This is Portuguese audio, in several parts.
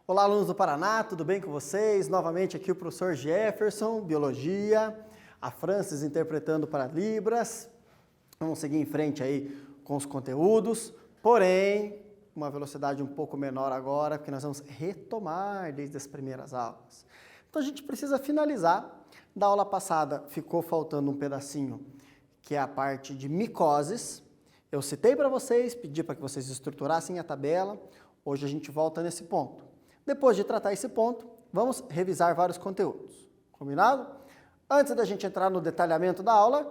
Olá, alunos do Paraná, tudo bem com vocês? Novamente aqui o professor Jefferson, Biologia, a Francis interpretando para Libras. Vamos seguir em frente aí com os conteúdos, porém, uma velocidade um pouco menor agora, porque nós vamos retomar desde as primeiras aulas. Então a gente precisa finalizar. Da aula passada ficou faltando um pedacinho, que é a parte de micoses. Eu citei para vocês, pedi para que vocês estruturassem a tabela. Hoje a gente volta nesse ponto. Depois de tratar esse ponto, vamos revisar vários conteúdos. Combinado? Antes da gente entrar no detalhamento da aula,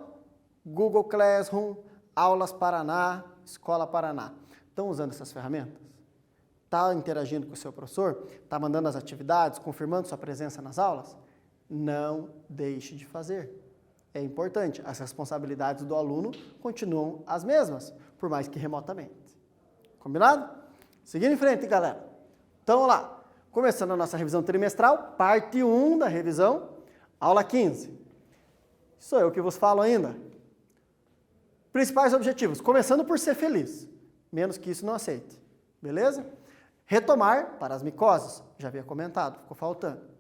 Google Classroom, Aulas Paraná, Escola Paraná. Estão usando essas ferramentas? Está interagindo com o seu professor? Está mandando as atividades, confirmando sua presença nas aulas? Não deixe de fazer. É importante, as responsabilidades do aluno continuam as mesmas, por mais que remotamente. Combinado? Seguindo em frente, galera. Então, vamos lá. Começando a nossa revisão trimestral, parte 1 da revisão, aula 15. Sou eu que vos falo ainda. Principais objetivos, começando por ser feliz. Menos que isso não aceite. Beleza? Retomar para as micoses, já havia comentado, ficou faltando.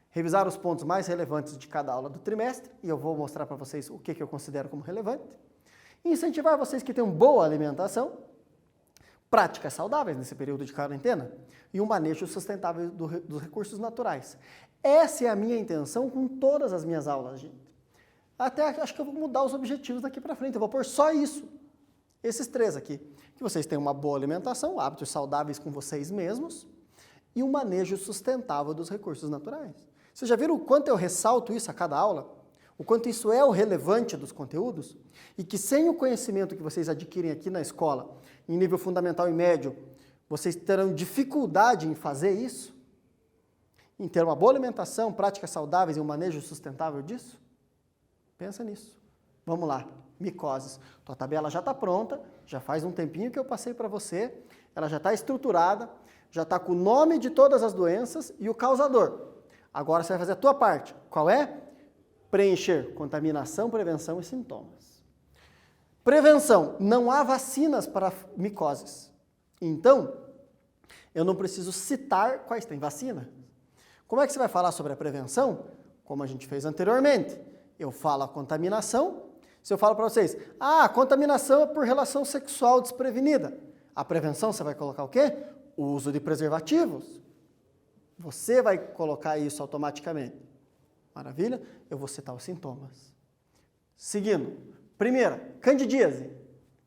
Revisar os pontos mais relevantes de cada aula do trimestre, e eu vou mostrar para vocês o que eu considero como relevante. Incentivar vocês que tenham boa alimentação, práticas saudáveis nesse período de quarentena e um manejo sustentável dos recursos naturais. Essa é a minha intenção com todas as minhas aulas, gente. Até acho que eu vou mudar os objetivos daqui para frente, eu vou pôr só isso, esses 3 aqui. Que vocês tenham uma boa alimentação, hábitos saudáveis com vocês mesmos e um manejo sustentável dos recursos naturais. Vocês já viram o quanto eu ressalto isso a cada aula? O quanto isso é o relevante dos conteúdos? E que sem o conhecimento que vocês adquirem aqui na escola, em nível fundamental e médio, vocês terão dificuldade em fazer isso? Em ter uma boa alimentação, práticas saudáveis e um manejo sustentável disso? Pensa nisso. Vamos lá, micoses. Tua tabela já está pronta, já faz um tempinho que eu passei para você, ela já está estruturada, já está com o nome de todas as doenças e o causador. Agora você vai fazer a tua parte. Qual é? Preencher contaminação, prevenção e sintomas. Prevenção. Não há vacinas para micoses. Então, eu não preciso citar quais tem vacina. Como é que você vai falar sobre a prevenção? Como a gente fez anteriormente. Eu falo a contaminação. Se eu falo para vocês, a contaminação é por relação sexual desprevenida. A prevenção você vai colocar o quê? O uso de preservativos. Você vai colocar isso automaticamente. Maravilha? Eu vou citar os sintomas. Seguindo. Primeira, candidíase.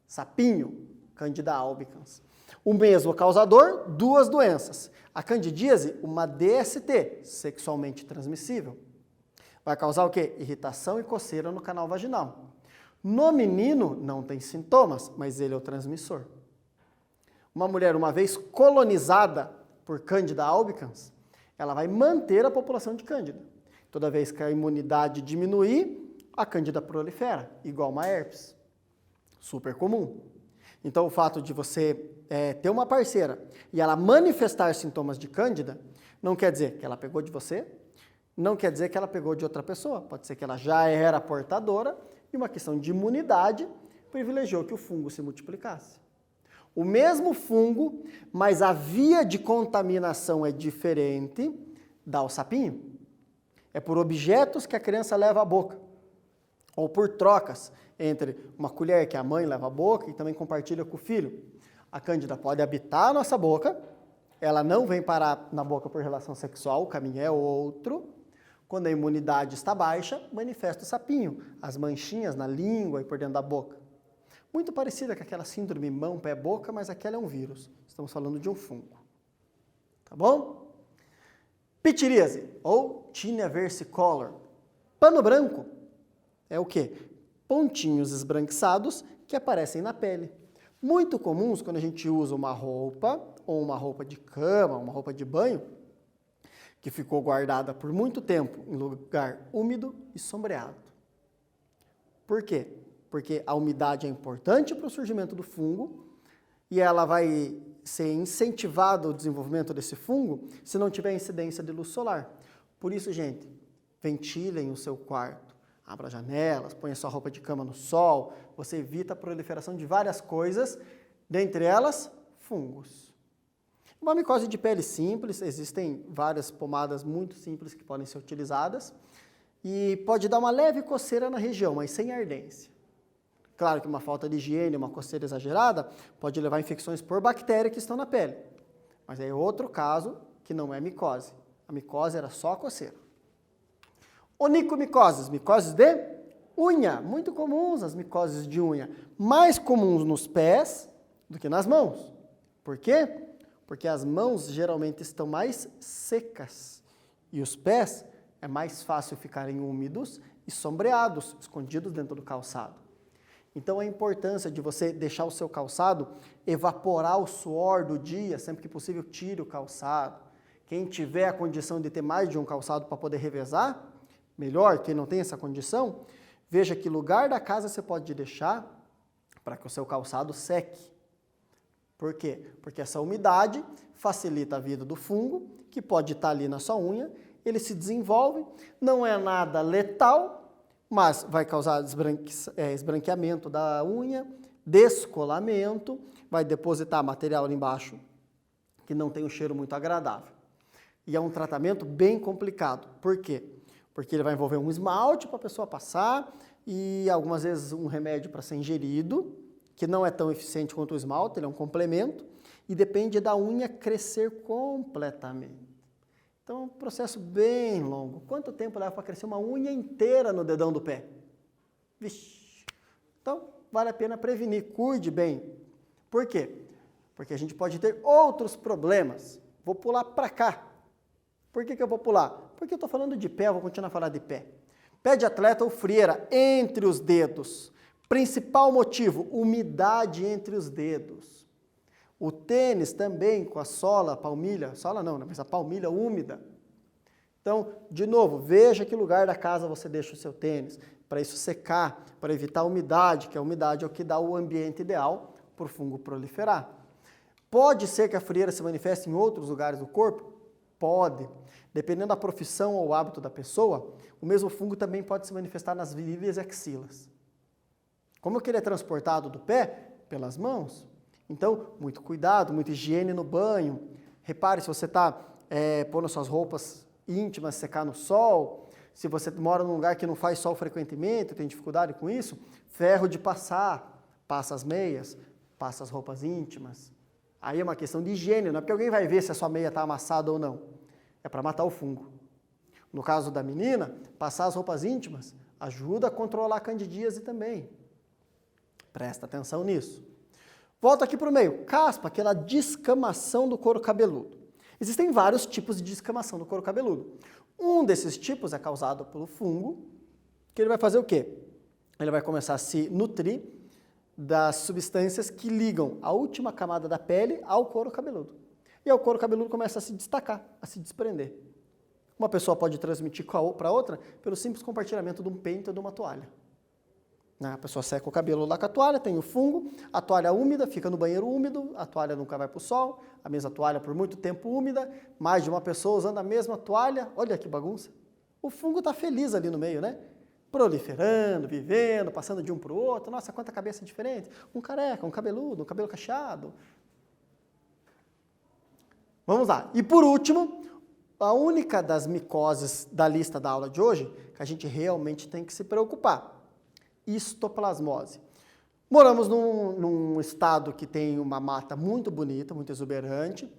Sapinho, Candida albicans. O mesmo causador, 2 doenças. A candidíase, uma DST, sexualmente transmissível. Vai causar o quê? Irritação e coceira no canal vaginal. No menino, não tem sintomas, mas ele é o transmissor. Uma mulher, uma vez colonizada por Candida albicans, ela vai manter a população de Cândida. Toda vez que a imunidade diminuir, a Cândida prolifera, igual uma herpes. Super comum. Então, o fato de você ter uma parceira e ela manifestar sintomas de Cândida, não quer dizer que ela pegou de você, não quer dizer que ela pegou de outra pessoa. Pode ser que ela já era portadora e uma questão de imunidade privilegiou que o fungo se multiplicasse. O mesmo fungo, mas a via de contaminação é diferente, dá o sapinho. É por objetos que a criança leva à boca, ou por trocas entre uma colher que a mãe leva à boca e também compartilha com o filho. A Cândida pode habitar a nossa boca, ela não vem parar na boca por relação sexual, o caminho é outro. Quando a imunidade está baixa, manifesta o sapinho, as manchinhas na língua e por dentro da boca. Muito parecida com aquela síndrome mão, pé, boca, mas aquela é um vírus. Estamos falando de um fungo. Tá bom? Pitiríase, ou tinea versicolor. Pano branco é o quê? Pontinhos esbranquiçados que aparecem na pele. Muito comuns quando a gente usa uma roupa, ou uma roupa de cama, uma roupa de banho, que ficou guardada por muito tempo em lugar úmido e sombreado. Por quê? Porque a umidade é importante para o surgimento do fungo e ela vai ser incentivado o desenvolvimento desse fungo se não tiver incidência de luz solar. Por isso, gente, ventilem o seu quarto, Abra janelas, ponha sua roupa de cama no sol, você evita a proliferação de várias coisas, dentre elas, fungos. Uma micose de pele simples, existem várias pomadas muito simples que podem ser utilizadas e pode dar uma leve coceira na região, mas sem ardência. Claro que uma falta de higiene, uma coceira exagerada, pode levar a infecções por bactérias que estão na pele. Mas é outro caso que não é micose. A micose era só a coceira. Onicomicoses, micoses de unha. Muito comuns as micoses de unha. Mais comuns nos pés do que nas mãos. Por quê? Porque as mãos geralmente estão mais secas. E os pés é mais fácil ficarem úmidos e sombreados, escondidos dentro do calçado. Então a importância de você deixar o seu calçado evaporar o suor do dia, sempre que possível tire o calçado. Quem tiver a condição de ter mais de um calçado para poder revezar, melhor. Quem não tem essa condição, veja que lugar da casa você pode deixar para que o seu calçado seque. Por quê? Porque essa umidade facilita a vida do fungo, que pode estar ali na sua unha, ele se desenvolve, não é nada letal, mas vai causar esbranqueamento da unha, descolamento, vai depositar material ali embaixo que não tem um cheiro muito agradável. E é um tratamento bem complicado. Por quê? Porque ele vai envolver um esmalte para a pessoa passar e algumas vezes um remédio para ser ingerido, que não é tão eficiente quanto o esmalte, ele é um complemento, e depende da unha crescer completamente. Então é um processo bem longo. Quanto tempo leva para crescer uma unha inteira no dedão do pé? Vixe! Então vale a pena prevenir, cuide bem. Por quê? Porque a gente pode ter outros problemas. Vou pular para cá. Por que eu vou pular? Porque eu estou falando de pé, eu vou continuar a falar de pé. Pé de atleta ou frieira entre os dedos. Principal motivo, umidade entre os dedos. O tênis também com a sola, a palmilha, sola não, né? Mas a palmilha úmida. Então, de novo, veja que lugar da casa você deixa o seu tênis, para isso secar, para evitar a umidade, que a umidade é o que dá o ambiente ideal para o fungo proliferar. Pode ser que a frieira se manifeste em outros lugares do corpo? Pode. Dependendo da profissão ou hábito da pessoa, o mesmo fungo também pode se manifestar nas virilhas e axilas. Como que ele é transportado do pé? Pelas mãos. Então, muito cuidado, muita higiene no banho. Repare se você está pondo suas roupas íntimas secar no sol, se você mora num lugar que não faz sol frequentemente, tem dificuldade com isso, ferro de passar, passa as meias, passa as roupas íntimas. Aí é uma questão de higiene, não é porque alguém vai ver se a sua meia está amassada ou não. É para matar o fungo. No caso da menina, passar as roupas íntimas ajuda a controlar a candidíase também. Presta atenção nisso. Volta aqui para o meio. Caspa, aquela descamação do couro cabeludo. Existem vários tipos de descamação do couro cabeludo. Um desses tipos é causado pelo fungo, que ele vai fazer o quê? Ele vai começar a se nutrir das substâncias que ligam a última camada da pele ao couro cabeludo. E aí o couro cabeludo começa a se destacar, a se desprender. Uma pessoa pode transmitir para outra pelo simples compartilhamento de um pente ou de uma toalha. A pessoa seca o cabelo lá com a toalha, tem o fungo, a toalha úmida, fica no banheiro úmido, a toalha nunca vai para o sol, a mesma toalha por muito tempo úmida, mais de uma pessoa usando a mesma toalha, olha que bagunça. O fungo está feliz ali no meio, né? Proliferando, vivendo, passando de um para o outro, nossa, quanta cabeça diferente, um careca, um cabeludo, um cabelo cacheado. Vamos lá, e por último, a única das micoses da lista da aula de hoje, que a gente realmente tem que se preocupar. Histoplasmose. Moramos num estado que tem uma mata muito bonita, muito exuberante,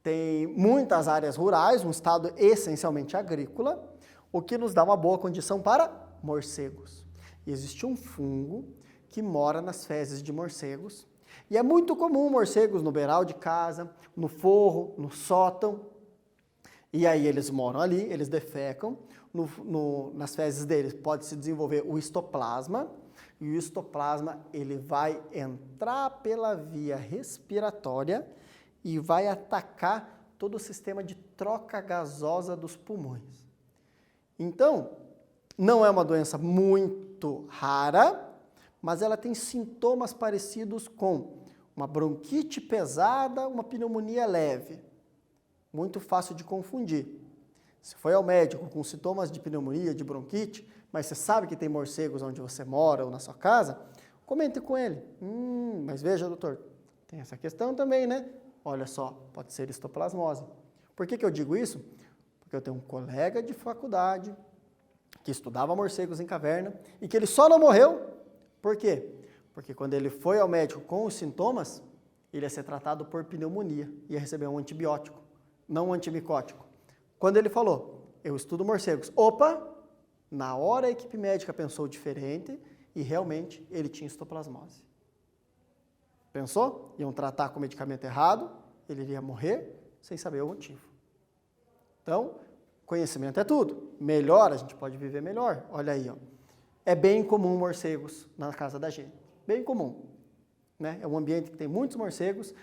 tem muitas áreas rurais, um estado essencialmente agrícola, o que nos dá uma boa condição para morcegos. E existe um fungo que mora nas fezes de morcegos, e é muito comum morcegos no beiral de casa, no forro, no sótão, e aí eles moram ali, eles defecam, nas fezes deles pode se desenvolver o histoplasma, e o histoplasma ele vai entrar pela via respiratória e vai atacar todo o sistema de troca gasosa dos pulmões. Então, não é uma doença muito rara, mas ela tem sintomas parecidos com uma bronquite pesada, uma pneumonia leve. Muito fácil de confundir. Se foi ao médico com sintomas de pneumonia, de bronquite, mas você sabe que tem morcegos onde você mora ou na sua casa, comente com ele. Mas veja, doutor, tem essa questão também, né? Olha só, pode ser histoplasmose. Por que eu digo isso? Porque eu tenho um colega de faculdade que estudava morcegos em caverna e que ele só não morreu. Por quê? Porque quando ele foi ao médico com os sintomas, ele ia ser tratado por pneumonia, ia receber um antibiótico, não um antimicótico. Quando ele falou, eu estudo morcegos, opa, na hora a equipe médica pensou diferente e realmente ele tinha histoplasmose. Pensou? Iam tratar com o medicamento errado, ele iria morrer sem saber o motivo. Então, conhecimento é tudo. Melhor, a gente pode viver melhor. Olha aí, ó. É bem comum morcegos na casa da gente. Bem comum. Né? É um ambiente que tem muitos morcegos.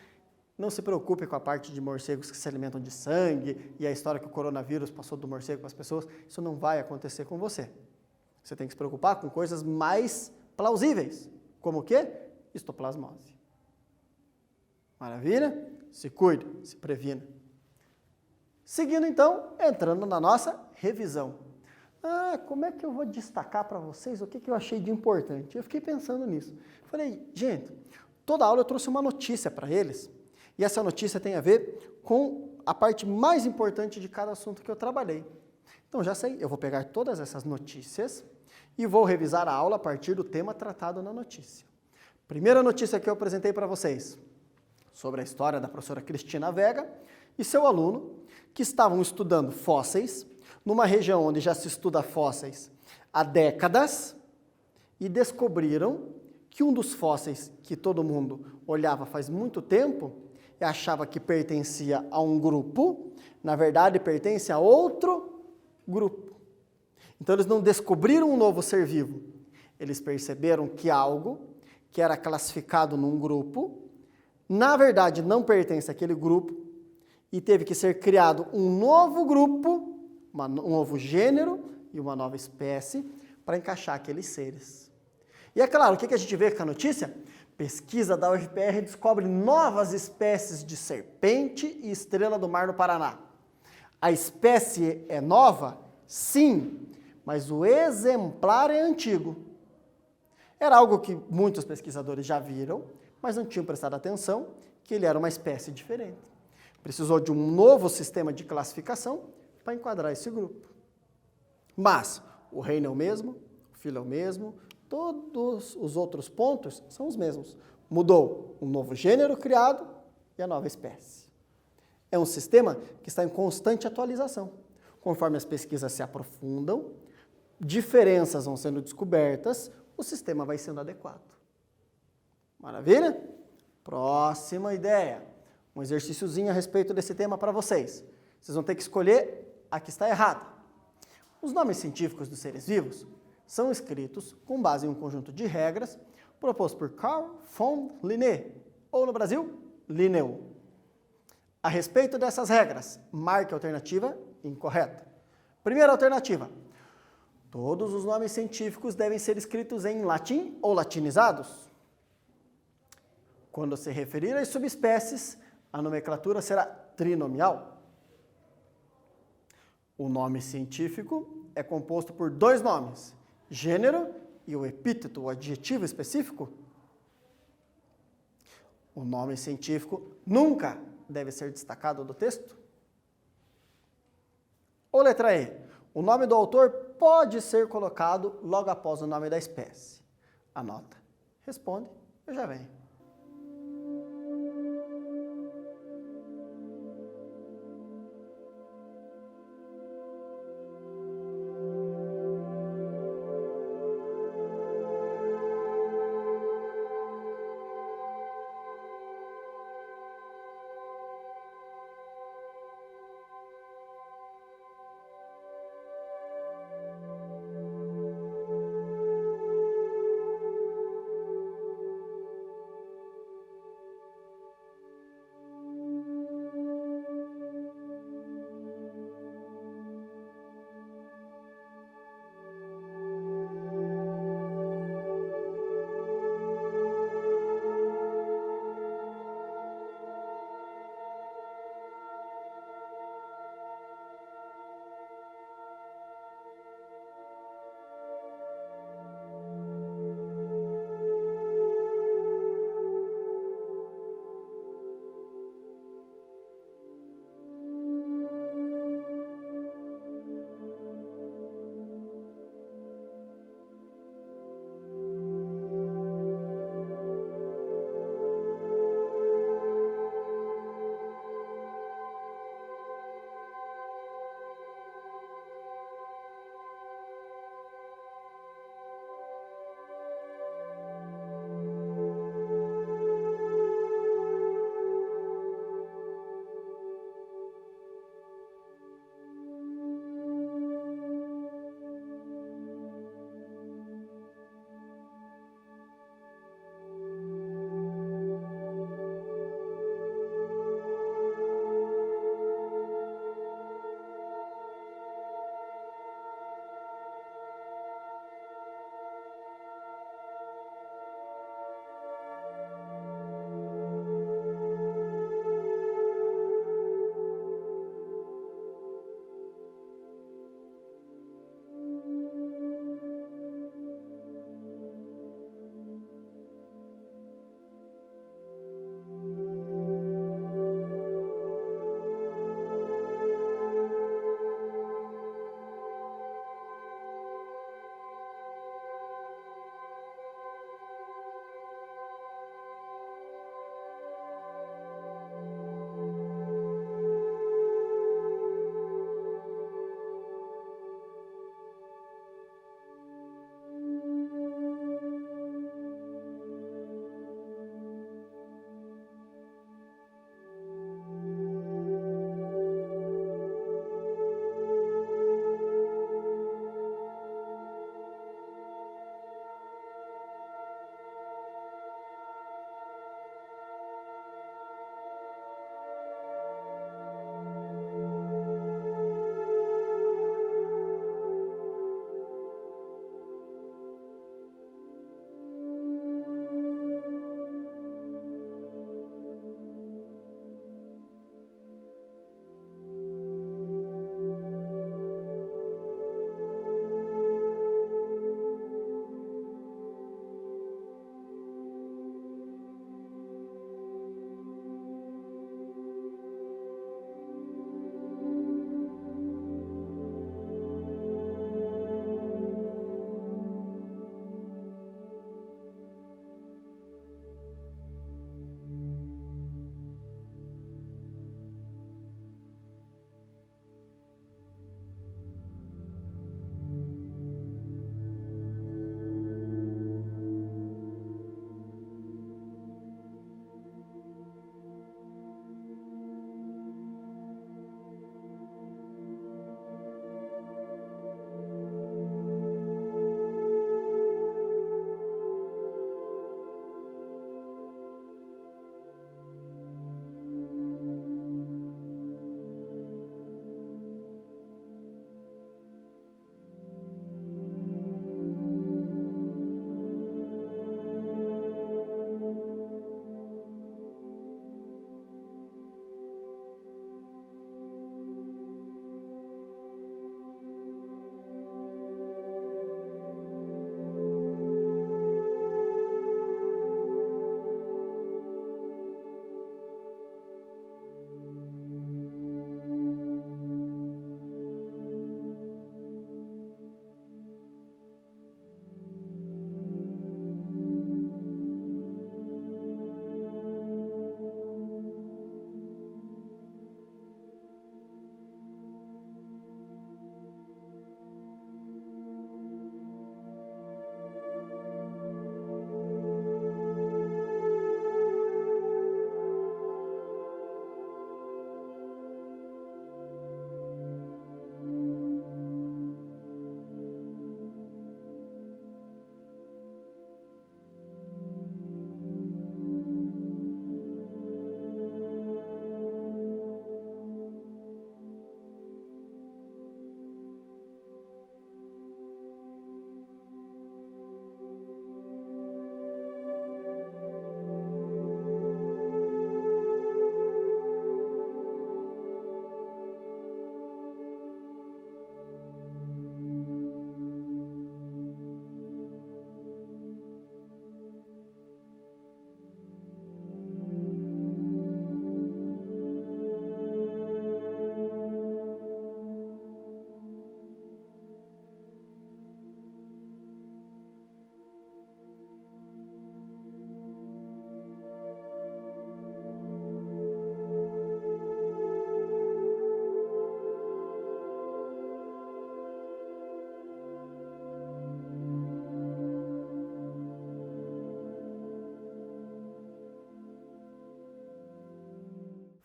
Não se preocupe com a parte de morcegos que se alimentam de sangue e a história que o coronavírus passou do morcego para as pessoas. Isso não vai acontecer com você. Você tem que se preocupar com coisas mais plausíveis. Como o quê? Histoplasmose. Maravilha? Se cuide, se previna. Seguindo então, entrando na nossa revisão. Como é que eu vou destacar para vocês o que eu achei de importante? Eu fiquei pensando nisso. Falei, gente, toda aula eu trouxe uma notícia para eles, e essa notícia tem a ver com a parte mais importante de cada assunto que eu trabalhei. Então já sei, eu vou pegar todas essas notícias e vou revisar a aula a partir do tema tratado na notícia. Primeira notícia que eu apresentei para vocês, sobre a história da professora Cristina Vega e seu aluno, que estavam estudando fósseis, numa região onde já se estuda fósseis há décadas, e descobriram que um dos fósseis que todo mundo olhava faz muito tempo, e achava que pertencia a um grupo, na verdade pertence a outro grupo. Então eles não descobriram um novo ser vivo, eles perceberam que algo que era classificado num grupo, na verdade não pertence àquele grupo, e teve que ser criado um novo grupo, um novo gênero e uma nova espécie para encaixar aqueles seres. E é claro, o que a gente vê com a notícia? Pesquisa da UFPR descobre novas espécies de serpente e estrela do mar no Paraná. A espécie é nova? Sim, mas o exemplar é antigo. Era algo que muitos pesquisadores já viram, mas não tinham prestado atenção, que ele era uma espécie diferente. Precisou de um novo sistema de classificação para enquadrar esse grupo. Mas o reino é o mesmo, o filo é o mesmo, todos os outros pontos são os mesmos. Mudou um novo gênero criado e a nova espécie. É um sistema que está em constante atualização. Conforme as pesquisas se aprofundam, diferenças vão sendo descobertas, o sistema vai sendo adequado. Maravilha? Próxima ideia. Um exercíciozinho a respeito desse tema para vocês. Vocês vão ter que escolher a que está errada. Os nomes científicos dos seres vivos são escritos com base em um conjunto de regras proposto por Carl von Linné, ou no Brasil, Linneu. A respeito dessas regras, marque a alternativa incorreta. Primeira alternativa. Todos os nomes científicos devem ser escritos em latim ou latinizados. Quando se referir às subespécies, a nomenclatura será trinomial. O nome científico é composto por dois nomes, gênero e o epíteto, o adjetivo específico. O nome científico nunca deve ser destacado do texto. Ou letra E, o nome do autor pode ser colocado logo após o nome da espécie. Anota, responde, eu já venho.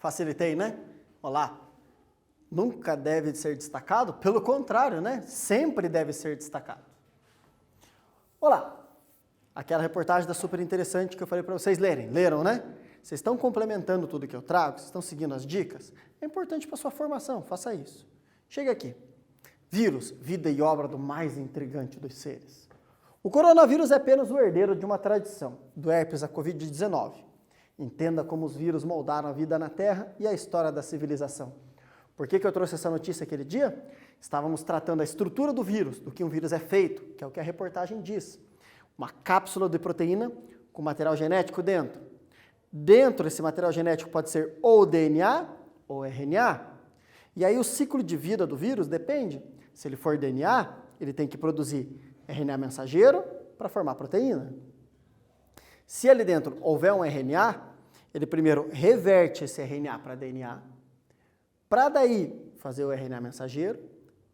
Facilitei, né? Olá. Nunca deve ser destacado, pelo contrário, né? Sempre deve ser destacado. Olá. Aquela reportagem da super interessante que eu falei para vocês lerem. Leram, né? Vocês estão complementando tudo que eu trago? Vocês estão seguindo as dicas? É importante para a sua formação, faça isso. Chega aqui. Vírus, vida e obra do mais intrigante dos seres. O coronavírus é apenas o herdeiro de uma tradição, do herpes à Covid-19. Entenda como os vírus moldaram a vida na Terra e a história da civilização. Por que eu trouxe essa notícia aquele dia? Estávamos tratando a estrutura do vírus, do que um vírus é feito, que é o que a reportagem diz. Uma cápsula de proteína com material genético dentro. Dentro desse material genético pode ser ou DNA ou RNA. E aí o ciclo de vida do vírus depende. Se ele for DNA, ele tem que produzir RNA mensageiro para formar proteína. Se ali dentro houver um RNA, ele primeiro reverte esse RNA para DNA, para daí fazer o RNA mensageiro,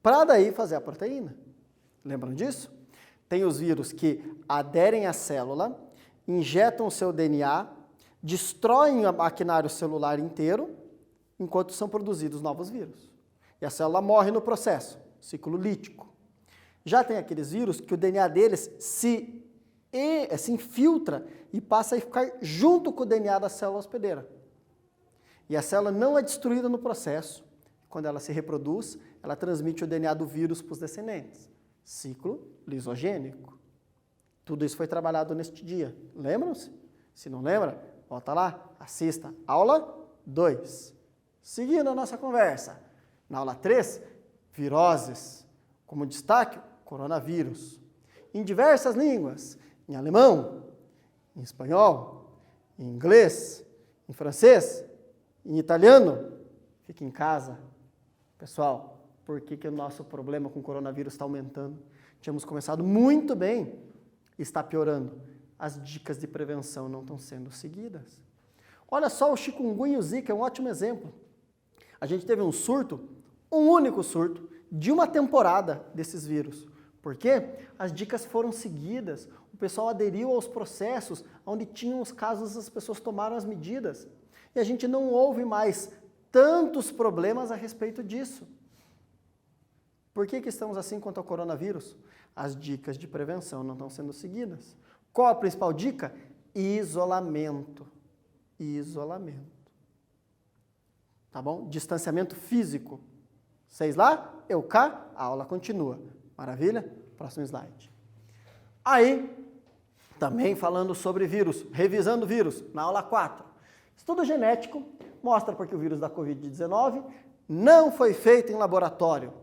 para daí fazer a proteína. Lembram disso? Tem os vírus que aderem à célula, injetam o seu DNA, destroem o maquinário celular inteiro, enquanto são produzidos novos vírus. E a célula morre no processo, ciclo lítico. Já tem aqueles vírus que o DNA deles se infiltra e passa a ficar junto com o DNA da célula hospedeira. E a célula não é destruída no processo. Quando ela se reproduz, ela transmite o DNA do vírus para os descendentes. Ciclo lisogênico. Tudo isso foi trabalhado neste dia. Lembram-se? Se não lembra, volta lá, assista. Aula 2. Seguindo a nossa conversa. Na aula 3, viroses. Como destaque, coronavírus. Em diversas línguas. Em alemão, em espanhol, em inglês, em francês, em italiano. Fique em casa. Pessoal, por que o nosso problema com o coronavírus está aumentando? Tínhamos começado muito bem e está piorando. As dicas de prevenção não estão sendo seguidas. Olha só, o chikungunya e o zika é um ótimo exemplo. A gente teve um surto, um único surto, de uma temporada desses vírus. Por quê? As dicas foram seguidas, o pessoal aderiu aos processos, onde tinham os casos, as pessoas tomaram as medidas. E a gente não ouve mais tantos problemas a respeito disso. Por que estamos assim quanto ao coronavírus? As dicas de prevenção não estão sendo seguidas. Qual a principal dica? Isolamento. Isolamento. Tá bom? Distanciamento físico. Vocês lá? Eu cá? A aula continua. Maravilha? Próximo slide. Aí, também falando sobre vírus, revisando vírus, na aula 4. Estudo genético mostra porque o vírus da Covid-19 não foi feito em laboratório.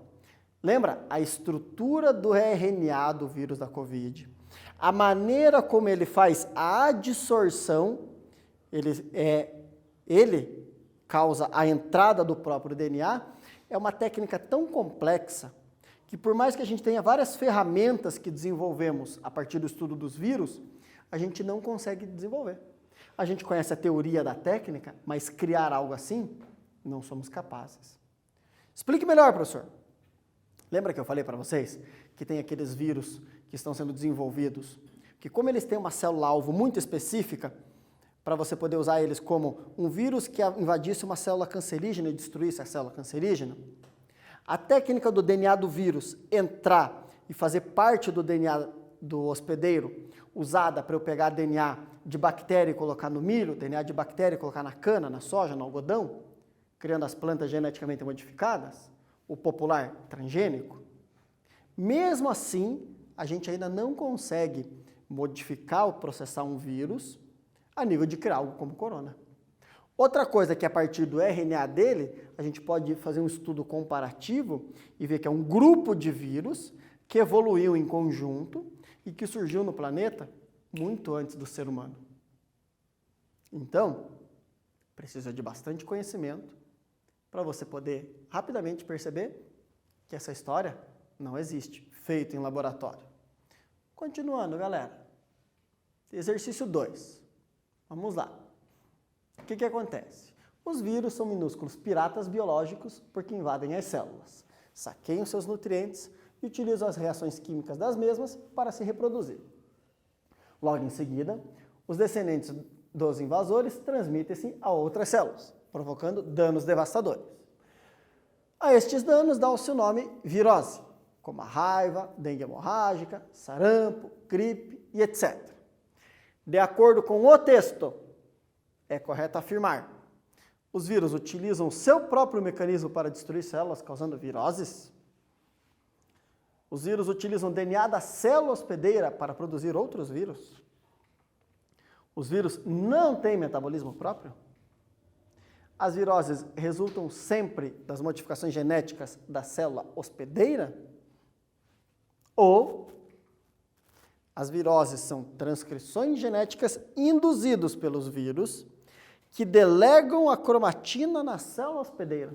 Lembra? A estrutura do RNA do vírus da Covid, a maneira como ele faz a adsorção, ele causa a entrada do próprio DNA, é uma técnica tão complexa que por mais que a gente tenha várias ferramentas que desenvolvemos a partir do estudo dos vírus, a gente não consegue desenvolver. A gente conhece a teoria da técnica, mas criar algo assim, não somos capazes. Explique melhor, professor. Lembra que eu falei para vocês que tem aqueles vírus que estão sendo desenvolvidos, que como eles têm uma célula-alvo muito específica, para você poder usar eles como um vírus que invadisse uma célula cancerígena e destruísse a célula cancerígena, a técnica do DNA do vírus entrar e fazer parte do DNA do hospedeiro, usada para eu pegar DNA de bactéria e colocar no milho, DNA de bactéria e colocar na cana, na soja, no algodão, criando as plantas geneticamente modificadas, o popular transgênico. Mesmo assim, a gente ainda não consegue modificar ou processar um vírus a nível de criar algo como corona. Outra coisa que a partir do RNA dele, a gente pode fazer um estudo comparativo e ver que é um grupo de vírus que evoluiu em conjunto e que surgiu no planeta muito antes do ser humano. Então, precisa de bastante conhecimento para você poder rapidamente perceber que essa história não existe, feito em laboratório. Continuando, galera. Exercício 2. Vamos lá. O que acontece? Os vírus são minúsculos piratas biológicos porque invadem as células, saqueiam seus nutrientes e utilizam as reações químicas das mesmas para se reproduzir. Logo em seguida, os descendentes dos invasores transmitem-se a outras células. provocando danos devastadores. A estes danos dá-se o nome virose, como a raiva, dengue hemorrágica, sarampo, gripe e etc. De acordo com o texto, é correto afirmar: os vírus utilizam seu próprio mecanismo para destruir células, causando viroses? Os vírus utilizam DNA da célula hospedeira para produzir outros vírus? Os vírus não têm metabolismo próprio? As viroses resultam sempre das modificações genéticas da célula hospedeira? Ou as viroses são transcrições genéticas induzidas pelos vírus que delegam a cromatina na célula hospedeira?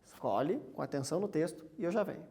Escolhe com atenção no texto e eu já venho.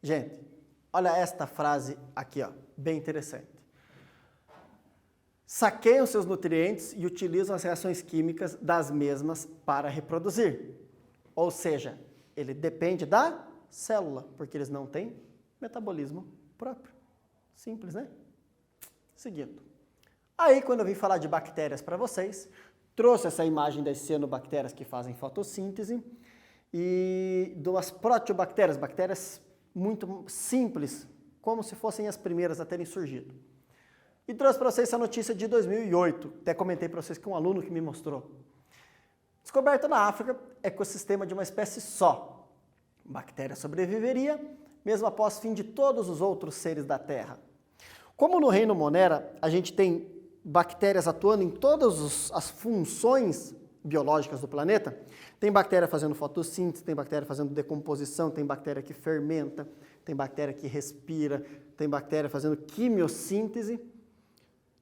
Gente, olha esta frase aqui, ó, bem interessante. Saqueiam seus nutrientes e utilizam as reações químicas das mesmas para reproduzir. Ou seja, ele depende da célula, porque eles não têm metabolismo próprio. Simples, né? Seguindo. Aí, quando eu vim falar de bactérias para vocês, trouxe essa imagem das cianobactérias que fazem fotossíntese e duas proteobactérias, bactérias muito simples, como se fossem as primeiras a terem surgido. E trouxe para vocês essa notícia de 2008, até comentei para vocês que um aluno que me mostrou. Descoberta na África, ecossistema de uma espécie só. Bactéria sobreviveria, mesmo após fim de todos os outros seres da Terra. Como no reino Monera, a gente tem bactérias atuando em todas as funções biológicas do planeta, tem bactéria fazendo fotossíntese, tem bactéria fazendo decomposição, tem bactéria que fermenta, tem bactéria que respira, tem bactéria fazendo quimiossíntese.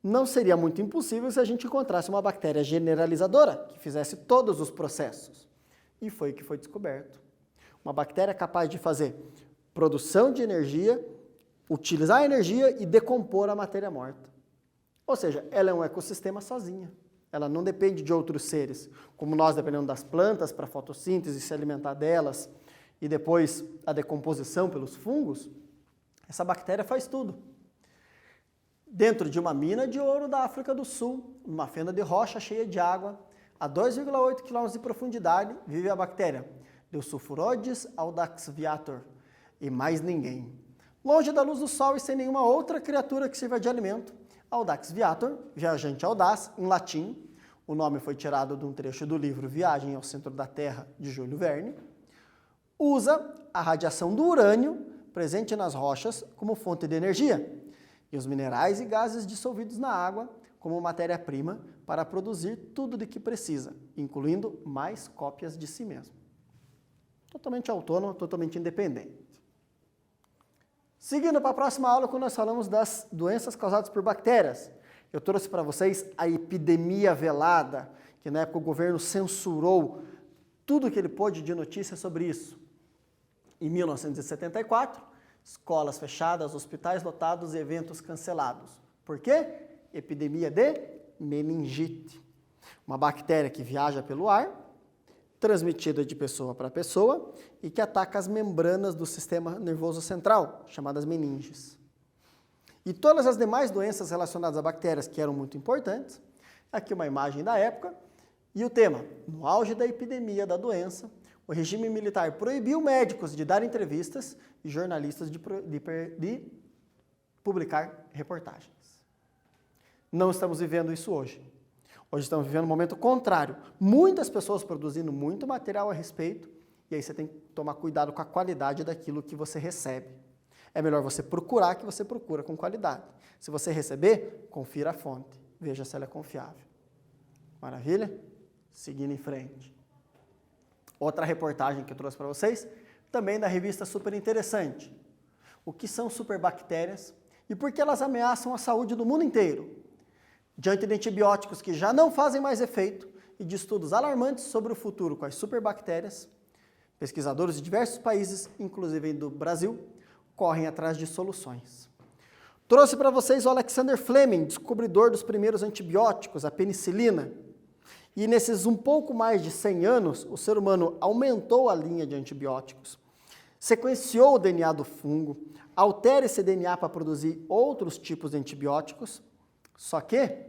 Não seria muito impossível se a gente encontrasse uma bactéria generalizadora que fizesse todos os processos. E foi o que foi descoberto. Uma bactéria capaz de fazer produção de energia, utilizar a energia e decompor a matéria morta. Ou seja, ela é um ecossistema sozinha. Ela não depende de outros seres, como nós dependemos das plantas para fotossíntese, se alimentar delas, e depois a decomposição pelos fungos. Essa bactéria faz tudo. Dentro de uma mina de ouro da África do Sul, numa fenda de rocha cheia de água, a 2,8 km de profundidade, vive a bactéria Leucosporodes audax-viator, e mais ninguém. Longe da luz do sol e sem nenhuma outra criatura que sirva de alimento, audax-viator, viajante audaz, em latim, o nome foi tirado de um trecho do livro Viagem ao Centro da Terra, de Júlio Verne, usa a radiação do urânio presente nas rochas como fonte de energia, e os minerais e gases dissolvidos na água como matéria-prima para produzir tudo de que precisa, incluindo mais cópias de si mesmo. Totalmente autônomo, totalmente independente. Seguindo para a próxima aula, quando nós falamos das doenças causadas por bactérias, eu trouxe para vocês a epidemia velada, que na época o governo censurou tudo que ele pôde de notícia sobre isso. Em 1974, escolas fechadas, hospitais lotados e eventos cancelados. Por quê? Epidemia de meningite. Uma bactéria que viaja pelo ar, transmitida de pessoa para pessoa e que ataca as membranas do sistema nervoso central, chamadas meninges. E todas as demais doenças relacionadas a bactérias que eram muito importantes, aqui uma imagem da época, e o tema, no auge da epidemia da doença, o regime militar proibiu médicos de dar entrevistas e jornalistas de publicar reportagens. Não estamos vivendo isso hoje. Hoje estamos vivendo um momento contrário. Muitas pessoas produzindo muito material a respeito, e aí você tem que tomar cuidado com a qualidade daquilo que você recebe. É melhor você procurar que você procura com qualidade. Se você receber, confira a fonte. Veja se ela é confiável. Maravilha? Seguindo em frente. Outra reportagem que eu trouxe para vocês, também da revista Super Interessante. O que são superbactérias e por que elas ameaçam a saúde do mundo inteiro? Diante de antibióticos que já não fazem mais efeito e de estudos alarmantes sobre o futuro com as superbactérias, pesquisadores de diversos países, inclusive do Brasil, correm atrás de soluções. Trouxe para vocês o Alexander Fleming, descobridor dos primeiros antibióticos, a penicilina. E nesses um pouco mais de 100 anos, o ser humano aumentou a linha de antibióticos, sequenciou o DNA do fungo, altera esse DNA para produzir outros tipos de antibióticos, só que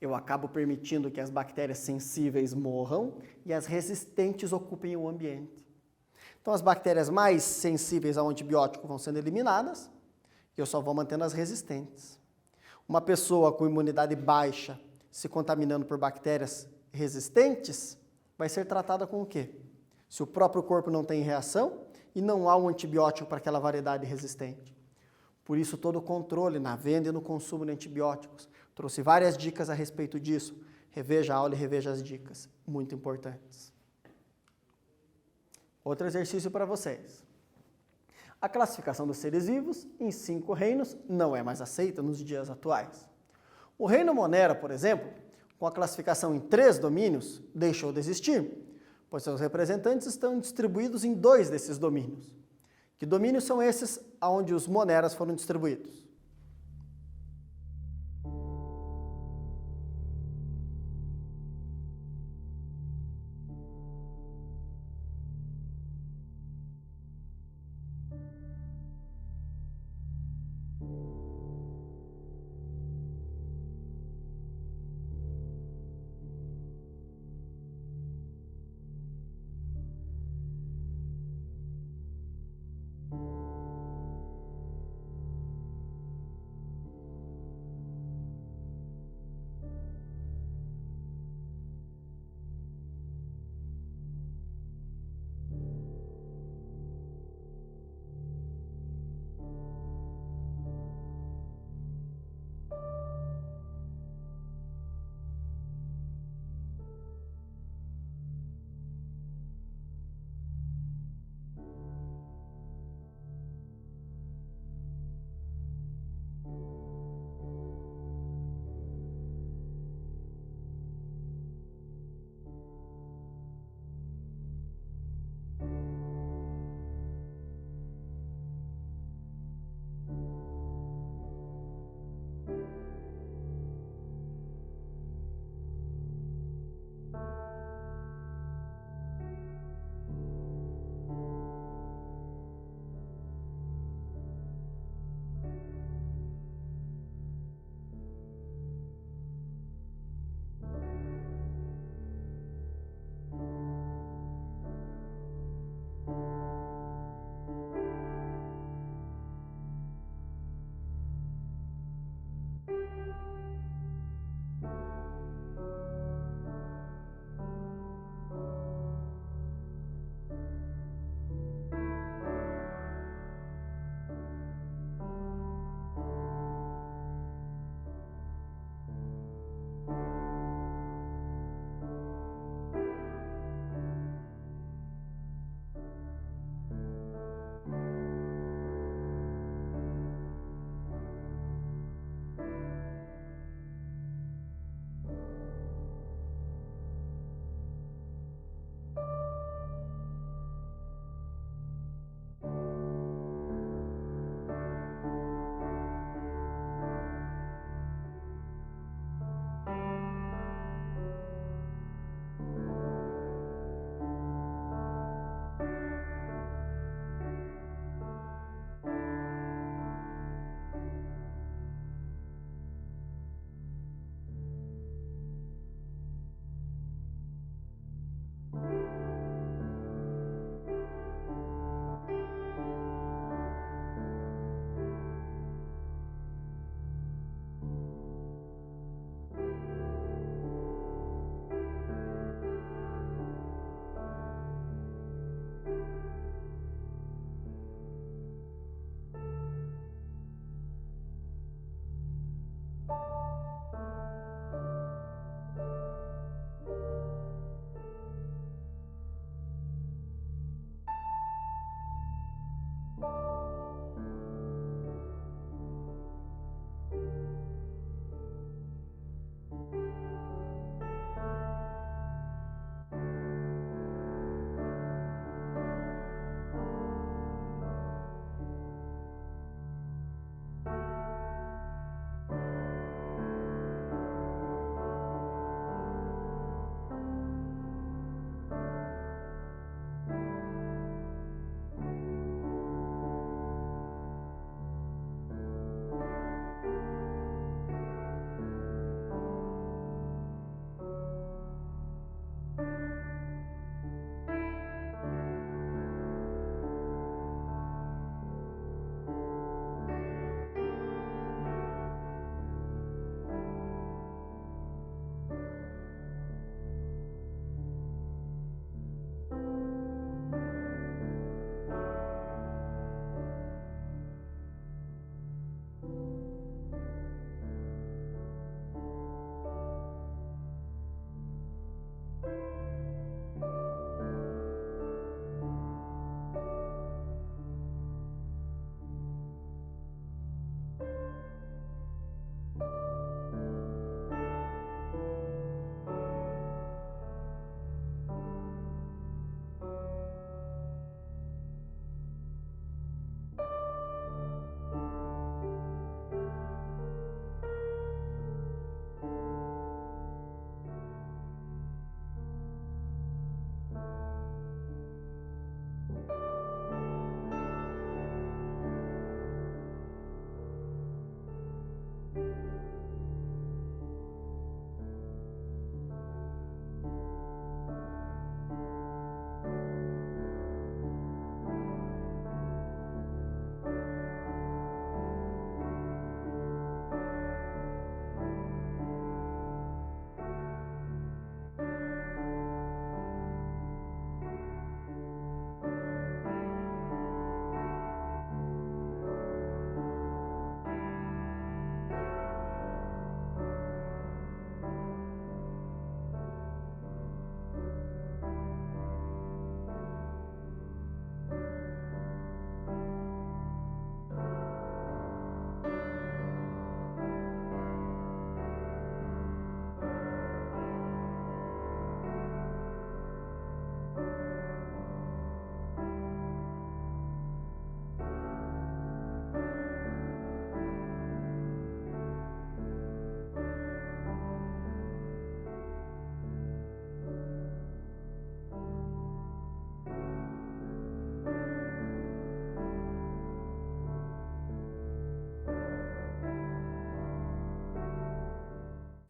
eu acabo permitindo que as bactérias sensíveis morram e as resistentes ocupem o ambiente. Então as bactérias mais sensíveis ao antibiótico vão sendo eliminadas e eu só vou mantendo as resistentes. Uma pessoa com imunidade baixa se contaminando por bactérias resistentes vai ser tratada com o quê? Se o próprio corpo não tem reação e não há um antibiótico para aquela variedade resistente. Por isso, todo o controle na venda e no consumo de antibióticos. Trouxe várias dicas a respeito disso. Reveja a aula e reveja as dicas, muito importantes. Outro exercício para vocês. A classificação dos seres vivos em 5 reinos não é mais aceita nos dias atuais. O reino Monera, por exemplo, com a classificação em 3 domínios, deixou de existir, pois seus representantes estão distribuídos em 2 desses domínios, Que domínios são esses onde os moneras foram distribuídos?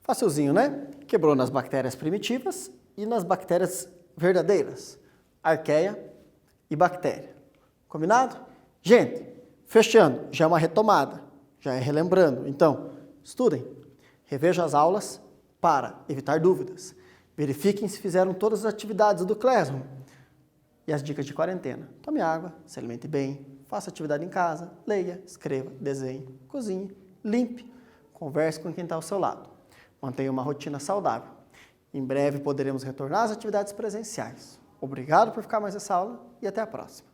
Facilzinho, né? Quebrou nas bactérias primitivas e nas bactérias verdadeiras. Arqueia e bactéria. Combinado? Gente, fechando, já é uma retomada, já é relembrando. Então, estudem, revejam as aulas para evitar dúvidas. Verifiquem se fizeram todas as atividades do Classroom. E as dicas de quarentena. Tome água, se alimente bem, faça atividade em casa, leia, escreva, desenhe, cozinhe, limpe, converse com quem está ao seu lado. Mantenha uma rotina saudável. Em breve poderemos retornar às atividades presenciais. Obrigado por ficar mais essa aula e até a próxima.